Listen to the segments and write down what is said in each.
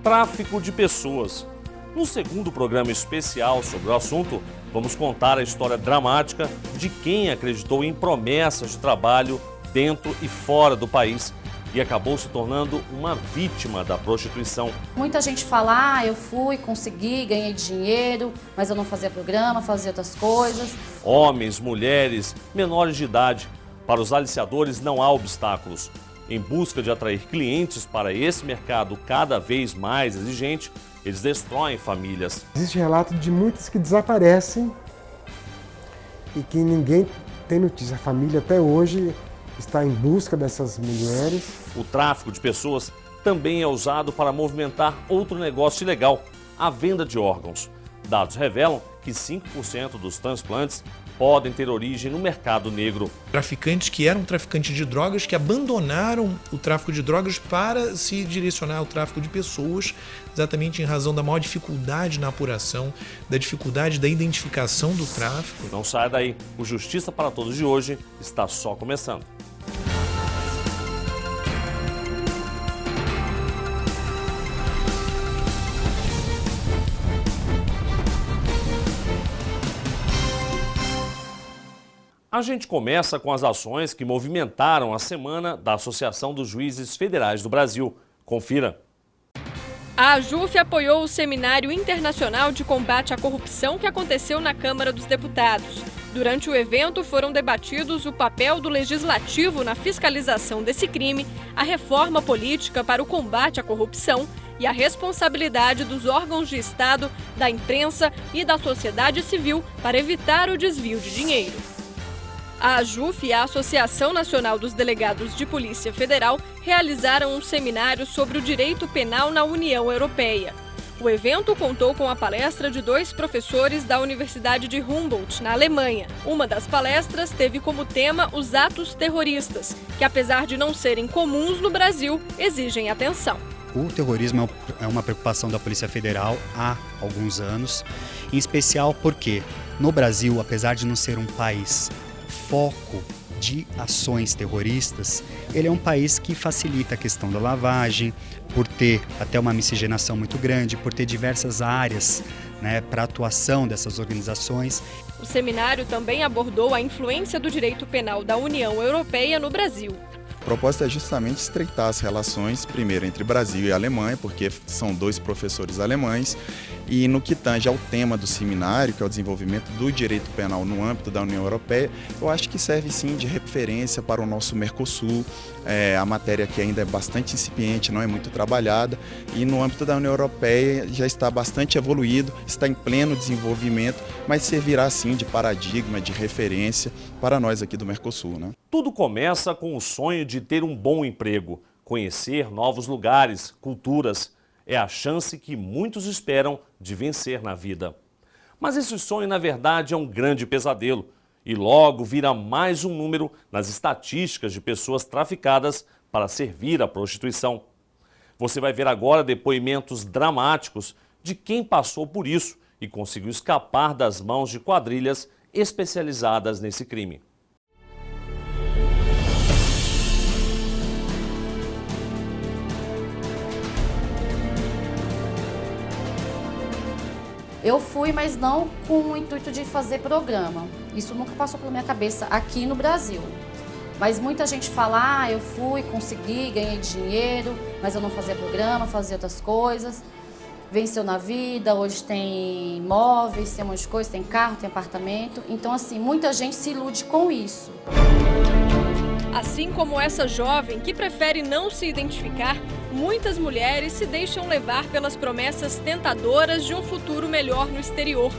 Tráfico de pessoas. No segundo programa especial sobre o assunto, vamos contar a história dramática de quem acreditou em promessas de trabalho dentro e fora do país e acabou se tornando uma vítima da prostituição. Muita gente fala, eu fui, consegui, ganhei dinheiro, mas eu não fazia programa, fazia outras coisas. Homens, mulheres, menores de idade. Para os aliciadores não há obstáculos. Em busca de atrair clientes para esse mercado cada vez mais exigente, eles destroem famílias. Existe relato de muitas que desaparecem e que ninguém tem notícia. A família até hoje está em busca dessas mulheres. O tráfico de pessoas também é usado para movimentar outro negócio ilegal, a venda de órgãos. Dados revelam que 5% dos transplantes podem ter origem no mercado negro. Traficantes que eram traficantes de drogas, que abandonaram o tráfico de drogas para se direcionar ao tráfico de pessoas, exatamente em razão da maior dificuldade na apuração, da dificuldade da identificação do tráfico. Não saia daí, o Justiça para Todos de hoje está só começando. A gente começa com as ações que movimentaram a semana da Associação dos Juízes Federais do Brasil. Confira. A AJUF apoiou o Seminário Internacional de Combate à Corrupção que aconteceu na Câmara dos Deputados. Durante o evento foram debatidos o papel do Legislativo na fiscalização desse crime, a reforma política para o combate à corrupção e a responsabilidade dos órgãos de Estado, da imprensa e da sociedade civil para evitar o desvio de dinheiro. A AJUF e a Associação Nacional dos Delegados de Polícia Federal realizaram um seminário sobre o direito penal na União Europeia. O evento contou com a palestra de 2 professores da Universidade de Humboldt, na Alemanha. Uma das palestras teve como tema os atos terroristas, que apesar de não serem comuns no Brasil, exigem atenção. O terrorismo é uma preocupação da Polícia Federal há alguns anos, em especial porque no Brasil, apesar de não ser um país foco de ações terroristas, ele é um país que facilita a questão da lavagem, por ter até uma miscigenação muito grande, por ter diversas áreas, para a atuação dessas organizações. O seminário também abordou a influência do direito penal da União Europeia no Brasil. A proposta é justamente estreitar as relações, primeiro entre Brasil e Alemanha, porque são 2 professores alemães, e no que tange ao tema do seminário, que é o desenvolvimento do direito penal no âmbito da União Europeia, eu acho que serve sim de referência para o nosso Mercosul, a matéria que ainda é bastante incipiente, não é muito trabalhada, e no âmbito da União Europeia já está bastante evoluído, está em pleno desenvolvimento, mas servirá sim de paradigma, de referência para nós aqui do Mercosul, né? Tudo começa com o sonho de ter um bom emprego, conhecer novos lugares, culturas. É a chance que muitos esperam de vencer na vida. Mas esse sonho, na verdade, é um grande pesadelo e logo vira mais um número nas estatísticas de pessoas traficadas para servir à prostituição. Você vai ver agora depoimentos dramáticos de quem passou por isso e conseguiu escapar das mãos de quadrilhas especializadas nesse crime. Eu fui, mas não com o intuito de fazer programa. Isso nunca passou pela minha cabeça aqui no Brasil. Mas muita gente fala, eu fui, consegui, ganhei dinheiro, mas eu não fazia programa, fazia outras coisas. Venceu na vida, hoje tem imóveis, tem um monte de coisa, tem carro, tem apartamento. Então, assim, muita gente se ilude com isso. Assim como essa jovem que prefere não se identificar, muitas mulheres se deixam levar pelas promessas tentadoras de um futuro melhor no exterior.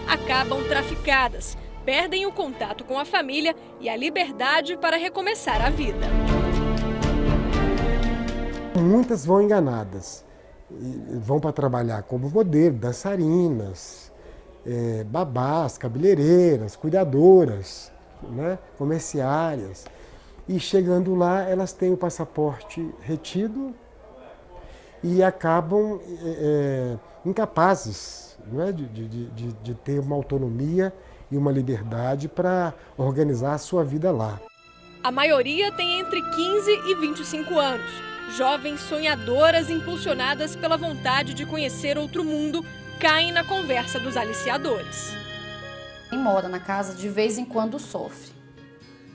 Acabam traficadas, perdem o contato com a família e a liberdade para recomeçar a vida. Muitas vão enganadas, vão para trabalhar como modelo, dançarinas, babás, cabeleireiras, cuidadoras, comerciárias. E chegando lá, elas têm o passaporte retido e acabam incapazes de ter uma autonomia e uma liberdade para organizar a sua vida lá. A maioria tem entre 15 e 25 anos. Jovens sonhadoras impulsionadas pela vontade de conhecer outro mundo caem na conversa dos aliciadores. Quem mora na casa de vez em quando sofre,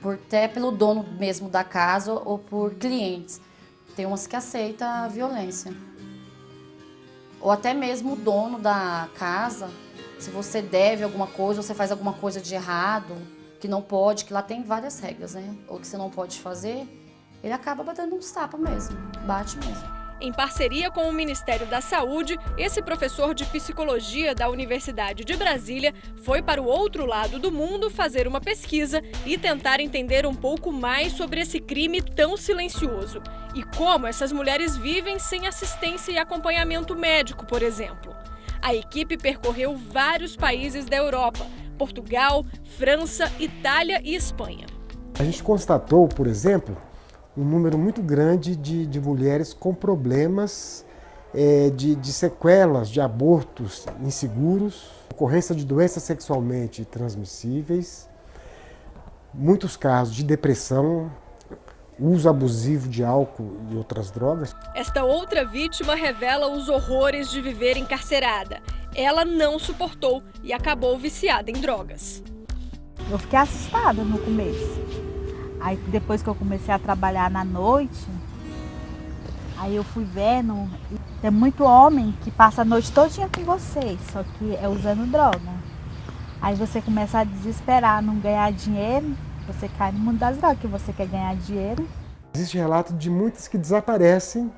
até pelo dono mesmo da casa ou por clientes. Tem umas que aceitam a violência. Ou até mesmo o dono da casa, se você deve alguma coisa, você faz alguma coisa de errado, que não pode, que lá tem várias regras, né? Ou que você não pode fazer, ele acaba batendo uns tapas mesmo, bate mesmo. Em parceria com o Ministério da Saúde, esse professor de psicologia da Universidade de Brasília foi para o outro lado do mundo fazer uma pesquisa e tentar entender um pouco mais sobre esse crime tão silencioso e como essas mulheres vivem sem assistência e acompanhamento médico, por exemplo. A equipe percorreu vários países da Europa: Portugal, França, Itália e Espanha. A gente constatou, por exemplo, um número muito grande de mulheres com problemas de sequelas de abortos inseguros, ocorrência de doenças sexualmente transmissíveis, muitos casos de depressão, uso abusivo de álcool e outras drogas. Esta outra vítima revela os horrores de viver encarcerada. Ela não suportou e acabou viciada em drogas. Eu fiquei assustada no começo. Aí depois que eu comecei a trabalhar na noite, aí eu fui vendo, tem muito homem que passa a noite todinha com vocês, só que é usando droga. Aí você começa a desesperar, não ganhar dinheiro, você cai no mundo das drogas, que você quer ganhar dinheiro. Existe relato de muitas que desaparecem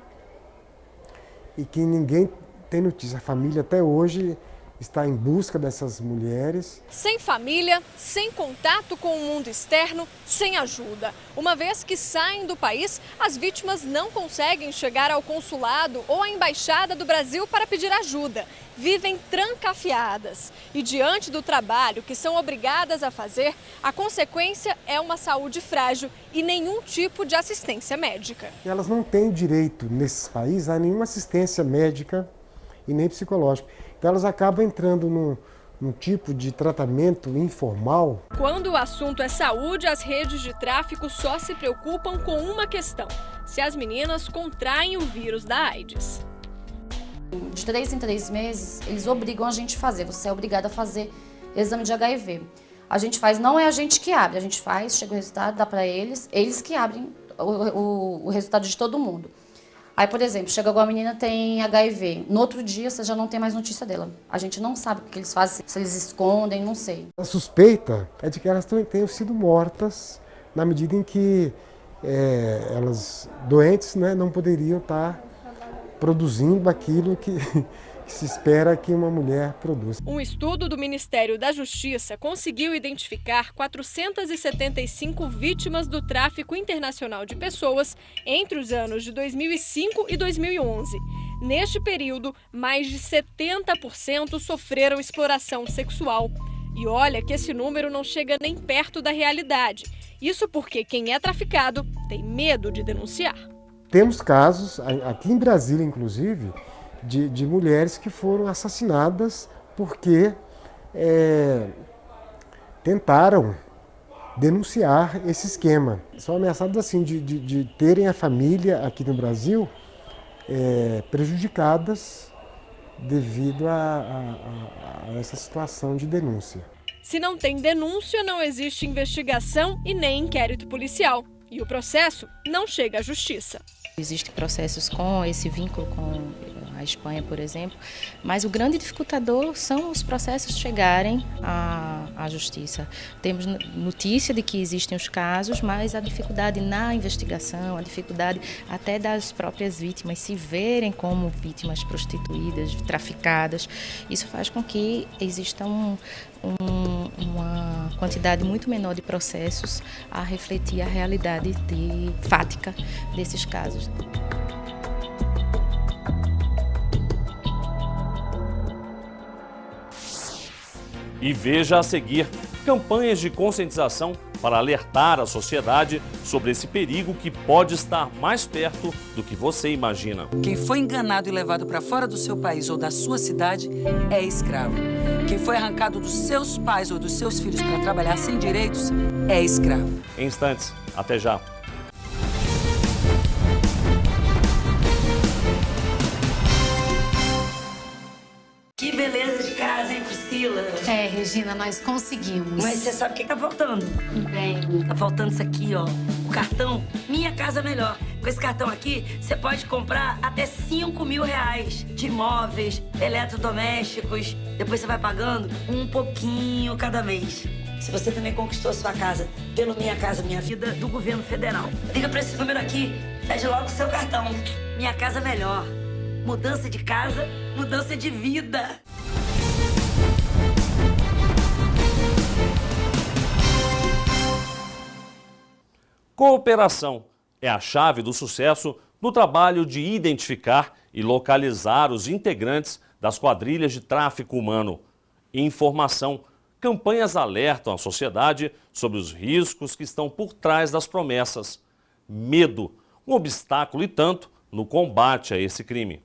e que ninguém tem notícia. A família até hoje está em busca dessas mulheres. Sem família, sem contato com o mundo externo, sem ajuda. Uma vez que saem do país, as vítimas não conseguem chegar ao consulado ou à embaixada do Brasil para pedir ajuda. Vivem trancafiadas. E diante do trabalho que são obrigadas a fazer, a consequência é uma saúde frágil e nenhum tipo de assistência médica. Elas não têm direito, nesses países, a nenhuma assistência médica e nem psicológica. Então elas acabam entrando num tipo de tratamento informal. Quando o assunto é saúde, as redes de tráfico só se preocupam com uma questão: se as meninas contraem o vírus da AIDS. De 3 em 3 meses, eles obrigam a gente a fazer. Você é obrigado a fazer exame de HIV. A gente faz, não é a gente que abre, a gente faz, chega o resultado, dá para eles que abrem o resultado de todo mundo. Aí, por exemplo, chega alguma menina tem HIV, no outro dia você já não tem mais notícia dela. A gente não sabe o que eles fazem, se eles escondem, não sei. A suspeita é de que elas tenham sido mortas na medida em que elas, doentes, né, não poderiam estar produzindo aquilo que se espera que uma mulher produza. Um estudo do Ministério da Justiça conseguiu identificar 475 vítimas do tráfico internacional de pessoas entre os anos de 2005 e 2011. Neste período, mais de 70% sofreram exploração sexual. E olha que esse número não chega nem perto da realidade. Isso porque quem é traficado tem medo de denunciar. Temos casos, aqui em Brasília inclusive, de mulheres que foram assassinadas porque tentaram denunciar esse esquema. São ameaçadas assim de terem a família aqui no Brasil prejudicadas devido a essa situação de denúncia. Se não tem denúncia, não existe investigação e nem inquérito policial. E o processo não chega à justiça. Existem processos com esse vínculo com a Espanha, por exemplo, mas o grande dificultador são os processos chegarem à justiça. Temos notícia de que existem os casos, mas a dificuldade na investigação, a dificuldade até das próprias vítimas se verem como vítimas prostituídas, traficadas, isso faz com que exista uma quantidade muito menor de processos a refletir a realidade fática desses casos. E veja a seguir campanhas de conscientização para alertar a sociedade sobre esse perigo que pode estar mais perto do que você imagina. Quem foi enganado e levado para fora do seu país ou da sua cidade é escravo. Quem foi arrancado dos seus pais ou dos seus filhos para trabalhar sem direitos é escravo. Em instantes, até já. Regina, nós conseguimos. Mas você sabe o que tá faltando? Bem. Tá faltando isso aqui, ó. O cartão Minha Casa Melhor. Com esse cartão aqui, você pode comprar até R$5.000 de imóveis, eletrodomésticos. Depois você vai pagando um pouquinho cada mês. Se você também conquistou sua casa pelo Minha Casa Minha Vida do governo federal, liga pra esse número aqui, pede logo o seu cartão. Minha Casa Melhor. Mudança de casa, mudança de vida. Cooperação é a chave do sucesso no trabalho de identificar e localizar os integrantes das quadrilhas de tráfico humano. Informação. Campanhas alertam a sociedade sobre os riscos que estão por trás das promessas. Medo, um obstáculo e tanto no combate a esse crime.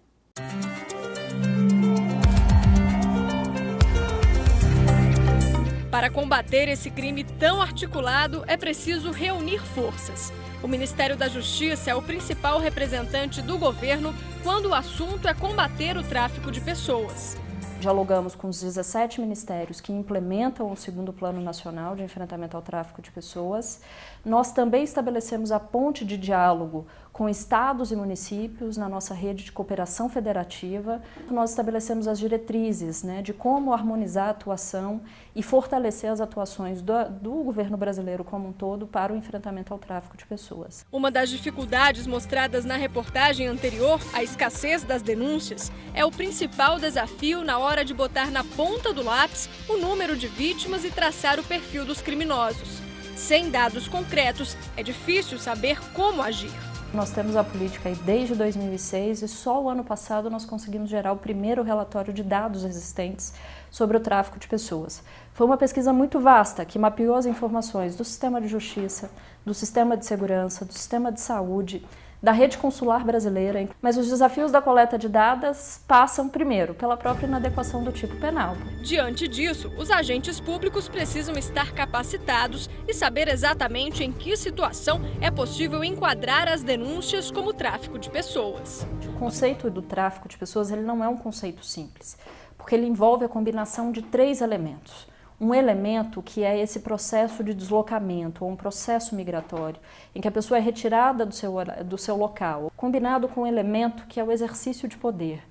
Para combater esse crime tão articulado, é preciso reunir forças. O Ministério da Justiça é o principal representante do governo quando o assunto é combater o tráfico de pessoas. Dialogamos com os 17 ministérios que implementam o 2º Plano Nacional de Enfrentamento ao Tráfico de Pessoas. Nós também estabelecemos a ponte de diálogo com estados e municípios na nossa rede de cooperação federativa. Nós estabelecemos as diretrizes, de como harmonizar a atuação e fortalecer as atuações do governo brasileiro como um todo para o enfrentamento ao tráfico de pessoas. Uma das dificuldades mostradas na reportagem anterior, a escassez das denúncias, é o principal desafio na hora de botar na ponta do lápis o número de vítimas e traçar o perfil dos criminosos. Sem dados concretos, é difícil saber como agir. Nós temos a política aí desde 2006 e só o ano passado nós conseguimos gerar o primeiro relatório de dados existentes sobre o tráfico de pessoas. Foi uma pesquisa muito vasta que mapeou as informações do sistema de justiça, do sistema de segurança, do sistema de saúde, da rede consular brasileira, mas os desafios da coleta de dados passam primeiro pela própria inadequação do tipo penal. Diante disso, os agentes públicos precisam estar capacitados e saber exatamente em que situação é possível enquadrar as denúncias como tráfico de pessoas. O conceito do tráfico de pessoas ele não é um conceito simples, porque ele envolve a combinação de 3 elementos. Um elemento que é esse processo de deslocamento, ou um processo migratório, em que a pessoa é retirada do seu local, combinado com um elemento que é o exercício de poder.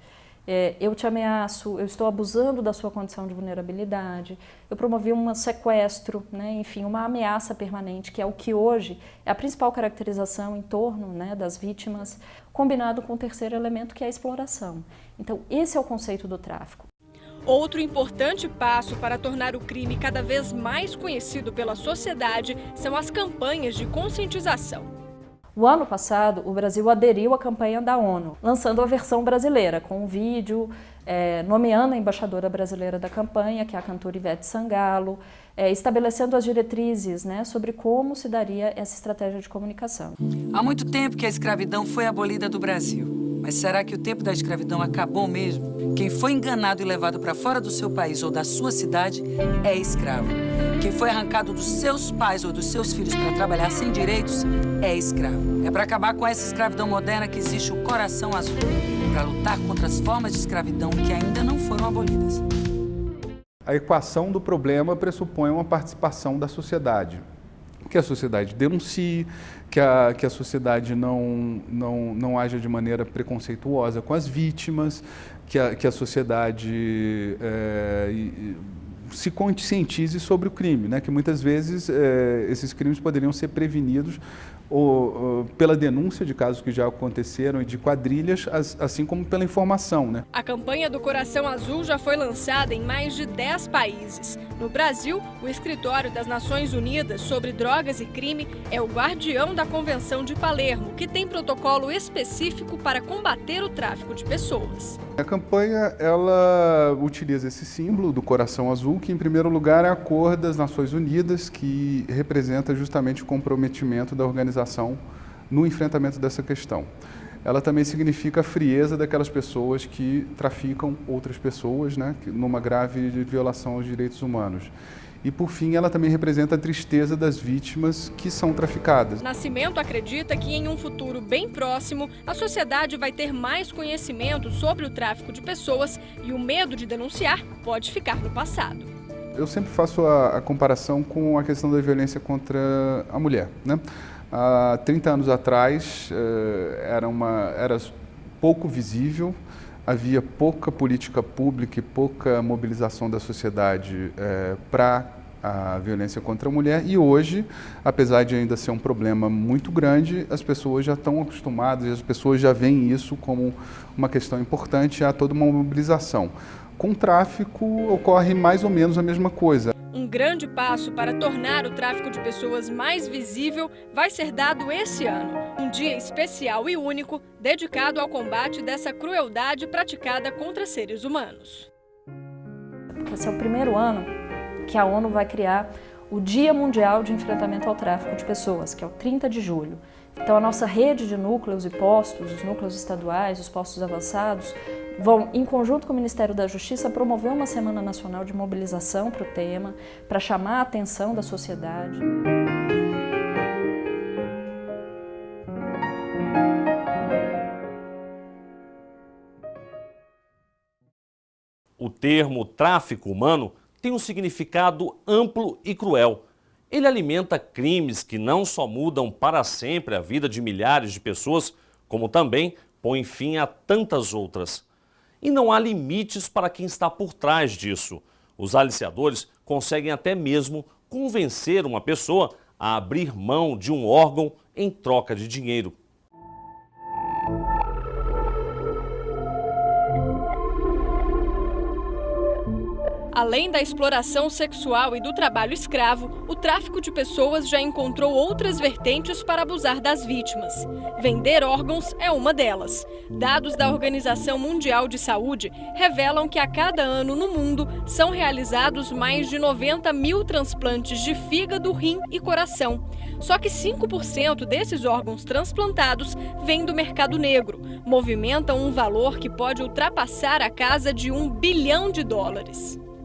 Eu te ameaço, eu estou abusando da sua condição de vulnerabilidade, eu promovi um sequestro, enfim, uma ameaça permanente, que é o que hoje é a principal caracterização em torno das vítimas, combinado com o terceiro elemento, que é a exploração. Então, esse é o conceito do tráfico. Outro importante passo para tornar o crime cada vez mais conhecido pela sociedade são as campanhas de conscientização. O ano passado, o Brasil aderiu à campanha da ONU, lançando a versão brasileira, com um vídeo nomeando a embaixadora brasileira da campanha, que é a cantora Ivete Sangalo, estabelecendo as diretrizes sobre como se daria essa estratégia de comunicação. Há muito tempo que a escravidão foi abolida do Brasil. Mas será que o tempo da escravidão acabou mesmo? Quem foi enganado e levado para fora do seu país ou da sua cidade é escravo. Quem foi arrancado dos seus pais ou dos seus filhos para trabalhar sem direitos é escravo. É para acabar com essa escravidão moderna que existe o Coração Azul, para lutar contra as formas de escravidão que ainda não foram abolidas. A equação do problema pressupõe uma participação da sociedade. Que a sociedade denuncie, que a sociedade não haja de maneira preconceituosa com as vítimas, que a sociedade se conscientize sobre o crime, que muitas vezes esses crimes poderiam ser prevenidos pela denúncia de casos que já aconteceram e de quadrilhas, assim como pela informação. A campanha do Coração Azul já foi lançada em mais de 10 países. No Brasil, o Escritório das Nações Unidas sobre Drogas e Crime é o guardião da Convenção de Palermo, que tem protocolo específico para combater o tráfico de pessoas. A campanha ela utiliza esse símbolo do Coração Azul, que em primeiro lugar é a cor das Nações Unidas, que representa justamente o comprometimento da organização no enfrentamento dessa questão. Ela também significa a frieza daquelas pessoas que traficam outras pessoas, numa grave violação aos direitos humanos. E, por fim, ela também representa a tristeza das vítimas que são traficadas. Nascimento acredita que, em um futuro bem próximo, a sociedade vai ter mais conhecimento sobre o tráfico de pessoas e o medo de denunciar pode ficar no passado. Eu sempre faço a comparação com a questão da violência contra a mulher, né? Há 30 anos atrás era pouco visível, havia pouca política pública e pouca mobilização da sociedade para a violência contra a mulher, e hoje, apesar de ainda ser um problema muito grande, as pessoas já estão acostumadas e as pessoas já veem isso como uma questão importante, há toda uma mobilização. Com o tráfico ocorre mais ou menos a mesma coisa. Um grande passo para tornar o tráfico de pessoas mais visível vai ser dado esse ano. Um dia especial e único dedicado ao combate dessa crueldade praticada contra seres humanos. Esse é o primeiro ano que a ONU vai criar o Dia Mundial de Enfrentamento ao Tráfico de Pessoas, que é o 30 de julho. Então a nossa rede de núcleos e postos, os núcleos estaduais, os postos avançados, vão, em conjunto com o Ministério da Justiça, promover uma Semana Nacional de mobilização para o tema, para chamar a atenção da sociedade. O termo tráfico humano tem um significado amplo e cruel. Ele alimenta crimes que não só mudam para sempre a vida de milhares de pessoas, como também põe fim a tantas outras. E não há limites para quem está por trás disso. Os aliciadores conseguem até mesmo convencer uma pessoa a abrir mão de um órgão em troca de dinheiro. Além da exploração sexual e do trabalho escravo, o tráfico de pessoas já encontrou outras vertentes para abusar das vítimas. Vender órgãos é uma delas. Dados da Organização Mundial de Saúde revelam que a cada ano no mundo são realizados mais de 90 mil transplantes de fígado, rim e coração. Só que 5% desses órgãos transplantados vêm do mercado negro, movimentam um valor que pode ultrapassar a casa de US$1 bilhão.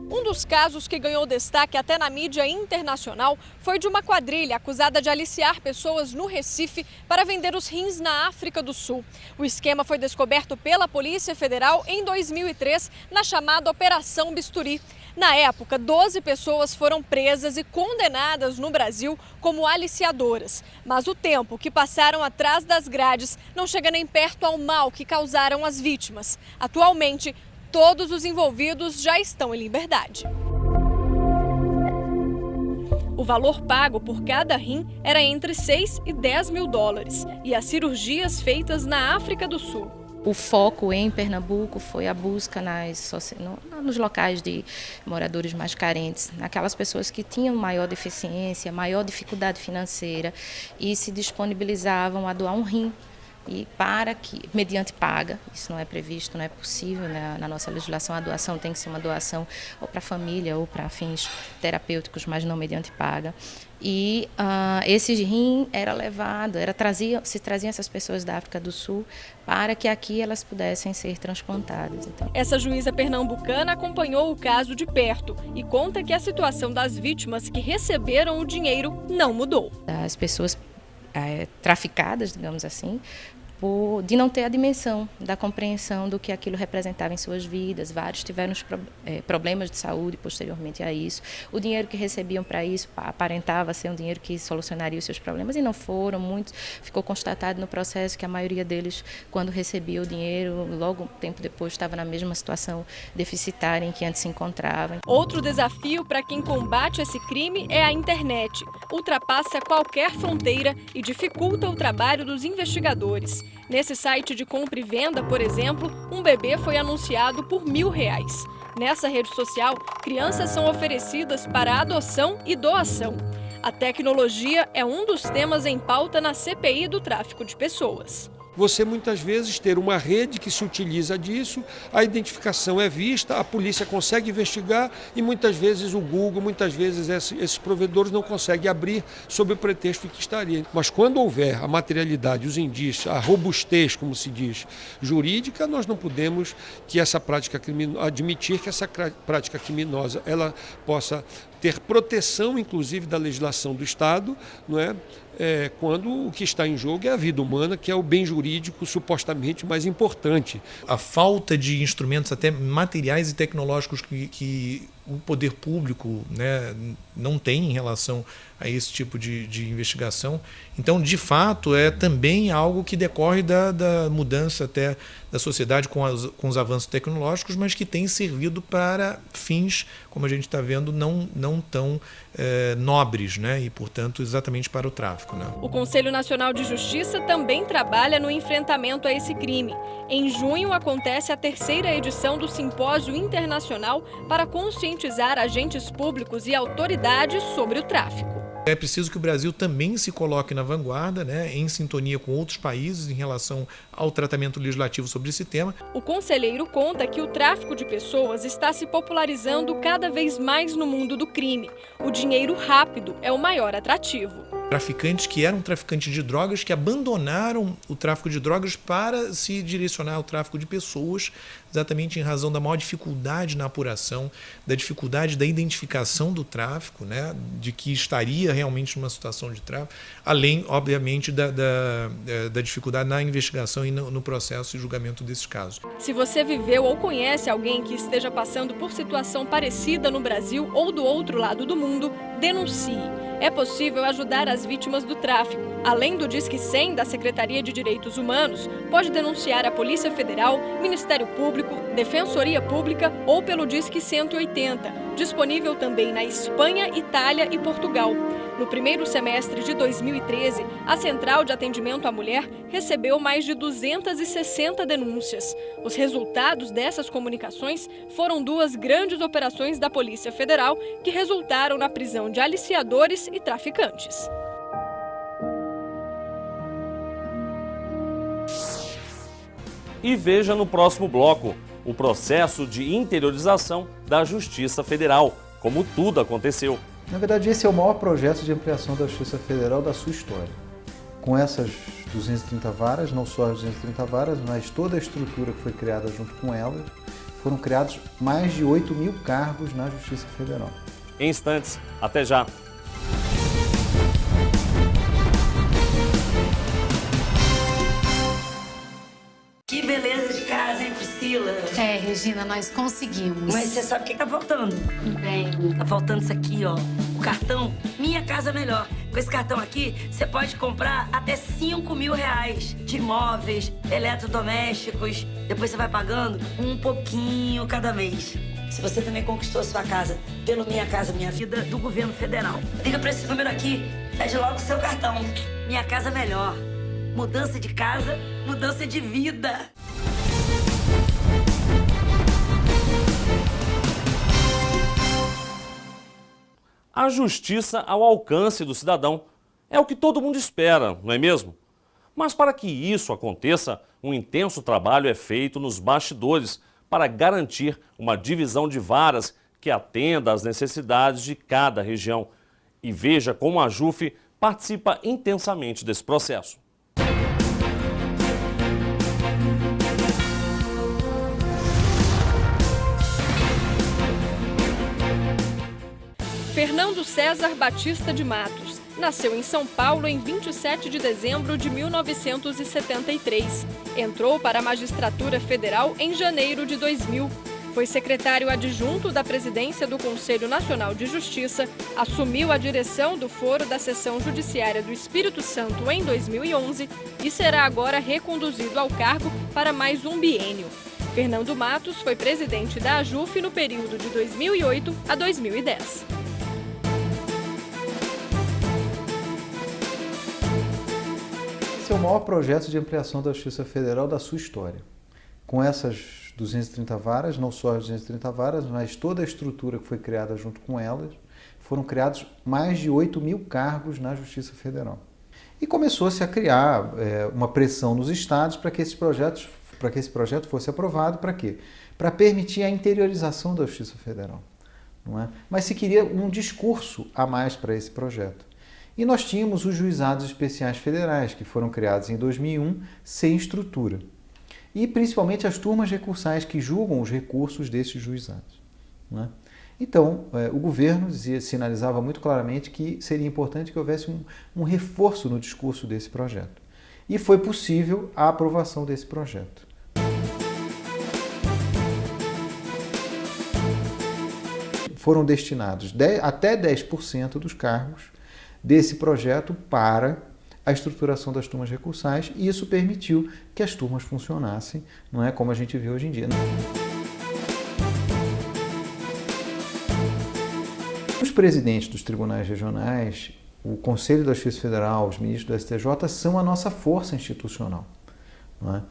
Um dos casos que ganhou destaque até na mídia internacional foi de uma quadrilha acusada de aliciar pessoas no Recife para vender os rins na África do Sul. O esquema foi descoberto pela Polícia Federal em 2003, na chamada Operação Bisturi. Na época, 12 pessoas foram presas e condenadas no Brasil como aliciadoras. Mas o tempo que passaram atrás das grades não chega nem perto ao mal que causaram as vítimas. Atualmente, todos os envolvidos já estão em liberdade. O valor pago por cada rim era entre $6 e $10 mil, e as cirurgias feitas na África do Sul. O foco em Pernambuco foi a busca nos locais de moradores mais carentes, naquelas pessoas que tinham maior deficiência, maior dificuldade financeira e se disponibilizavam a doar um rim. E para que, mediante paga, isso não é previsto, não é possível, né? Na nossa legislação a doação tem que ser uma doação ou para a família ou para fins terapêuticos, mas não mediante paga. E esse rim era levado, se traziam essas pessoas da África do Sul para que aqui elas pudessem ser transplantadas. Então. Essa juíza pernambucana acompanhou o caso de perto e conta que a situação das vítimas que receberam o dinheiro não mudou. As pessoas traficadas, digamos assim, de não ter a dimensão da compreensão do que aquilo representava em suas vidas. Vários tiveram problemas de saúde posteriormente a isso. O dinheiro que recebiam para isso aparentava ser um dinheiro que solucionaria os seus problemas e não foram. Muitos ficou constatado no processo que a maioria deles, quando recebia o dinheiro, logo um tempo depois estava na mesma situação deficitária em que antes se encontravam. Outro desafio para quem combate esse crime é a internet. Ultrapassa qualquer fronteira e dificulta o trabalho dos investigadores. Nesse site de compra e venda, por exemplo, um bebê foi anunciado por R$1.000. Nessa rede social, crianças são oferecidas para adoção e doação. A tecnologia é um dos temas em pauta na CPI do tráfico de pessoas. Você muitas vezes ter uma rede que se utiliza disso, a identificação é vista, a polícia consegue investigar e muitas vezes o Google, muitas vezes esses provedores não conseguem abrir sob o pretexto que estaria. Mas quando houver a materialidade, os indícios, a robustez, como se diz, jurídica, nós não podemos admitir que essa prática criminosa ela possa ter proteção, inclusive, da legislação do Estado, não é? Quando o que está em jogo é a vida humana, que é o bem jurídico supostamente mais importante. A falta de instrumentos, até materiais e tecnológicos que o poder público, né, não tem em relação a esse tipo de investigação. Então, de fato, é também algo que decorre da mudança até da sociedade com os avanços tecnológicos, mas que tem servido para fins, como a gente está vendo, não tão nobres, né, e, portanto, exatamente para o tráfico, né. O Conselho Nacional de Justiça também trabalha no enfrentamento a esse crime. Em junho, acontece a 3ª edição do Simpósio Internacional para conscientizar agentes públicos e autoridades sobre o tráfico. É preciso que o Brasil também se coloque na vanguarda, né, em sintonia com outros países em relação ao tratamento legislativo sobre esse tema. O conselheiro conta que o tráfico de pessoas está se popularizando cada vez mais no mundo do crime. O dinheiro rápido é o maior atrativo. Traficantes que eram traficantes de drogas, que abandonaram o tráfico de drogas para se direcionar ao tráfico de pessoas, exatamente em razão da maior dificuldade na apuração, da dificuldade da identificação do tráfico, né, de que estaria realmente numa situação de tráfico, além, obviamente, da dificuldade na investigação e no processo e julgamento desses casos. Se você viveu ou conhece alguém que esteja passando por situação parecida no Brasil ou do outro lado do mundo, denuncie. É possível ajudar as vítimas do tráfico. Além do Disque 100 da Secretaria de Direitos Humanos, pode denunciar a Polícia Federal, Ministério Público, Defensoria Pública ou pelo Disque 180, disponível também na Espanha, Itália e Portugal. No primeiro semestre de 2013, a Central de Atendimento à Mulher recebeu mais de 260 denúncias. Os resultados dessas comunicações foram 2 grandes operações da Polícia Federal que resultaram na prisão de aliciadores e traficantes. E veja no próximo bloco o processo de interiorização da Justiça Federal, como tudo aconteceu. Na verdade, esse é o maior projeto de ampliação da Justiça Federal da sua história. Com essas 230 varas, não só as 230 varas, mas toda a estrutura que foi criada junto com elas, foram criados mais de 8.000 cargos na Justiça Federal. Em instantes, até já! Que beleza de casa, hein, Priscila? É, Regina, nós conseguimos. Mas você sabe o que tá faltando? Bem. Tá faltando isso aqui, ó. O cartão Minha Casa Melhor. Com esse cartão aqui, você pode comprar até 5.000 reais de imóveis, eletrodomésticos. Depois você vai pagando um pouquinho cada mês. Se você também conquistou a sua casa pelo Minha Casa Minha Vida do governo federal, liga pra esse número aqui, pede logo o seu cartão. Minha Casa Melhor. Mudança de casa, mudança de vida. A justiça ao alcance do cidadão é o que todo mundo espera, não é mesmo? Mas para que isso aconteça, um intenso trabalho é feito nos bastidores para garantir uma divisão de varas que atenda às necessidades de cada região. E veja como a JUF participa intensamente desse processo. Fernando César Batista de Matos nasceu em São Paulo em 27 de dezembro de 1973. Entrou para a magistratura federal em janeiro de 2000. Foi secretário adjunto da presidência do Conselho Nacional de Justiça, assumiu a direção do Foro da Seção Judiciária do Espírito Santo em 2011 e será agora reconduzido ao cargo para mais um biênio. Fernando Matos foi presidente da AJUF no período de 2008 a 2010. Esse é o maior projeto de ampliação da Justiça Federal da sua história. Com essas 230 varas, não só as 230 varas, mas toda a estrutura que foi criada junto com elas, foram criados mais de 8.000 cargos na Justiça Federal. E começou-se a criar uma pressão nos estados para que esse projeto fosse aprovado. Para quê? Para permitir a interiorização da Justiça Federal. Não é? Mas se queria um discurso a mais para esse projeto. E nós tínhamos os juizados especiais federais, que foram criados em 2001, sem estrutura. E principalmente as turmas recursais que julgam os recursos desses juizados. Não é? Então, o governo sinalizava muito claramente que seria importante que houvesse um reforço no discurso desse projeto. E foi possível a aprovação desse projeto. foram destinados até 10% dos cargos desse projeto para a estruturação das turmas recursais, e isso permitiu que as turmas funcionassem, não é como a gente vê hoje em dia. Os presidentes dos tribunais regionais, o Conselho da Justiça Federal, os ministros do STJ são a nossa força institucional, não é?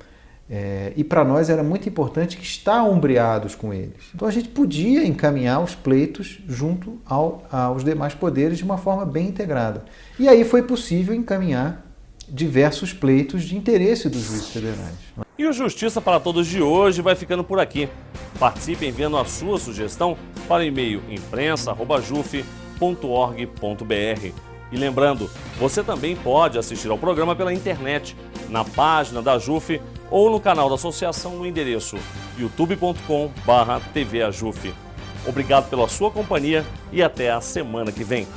E para nós era muito importante que estar ombreados com eles. Então a gente podia encaminhar os pleitos junto aos demais poderes de uma forma bem integrada. E aí foi possível encaminhar diversos pleitos de interesse dos juízes federais. E o Justiça para Todos de hoje vai ficando por aqui. Participe enviando a sua sugestão para o e-mail imprensa@juf.org.br. E lembrando, você também pode assistir ao programa pela internet, na página da JUF ou no canal da associação no endereço youtube.com/tvajuf. Obrigado pela sua companhia e até a semana que vem.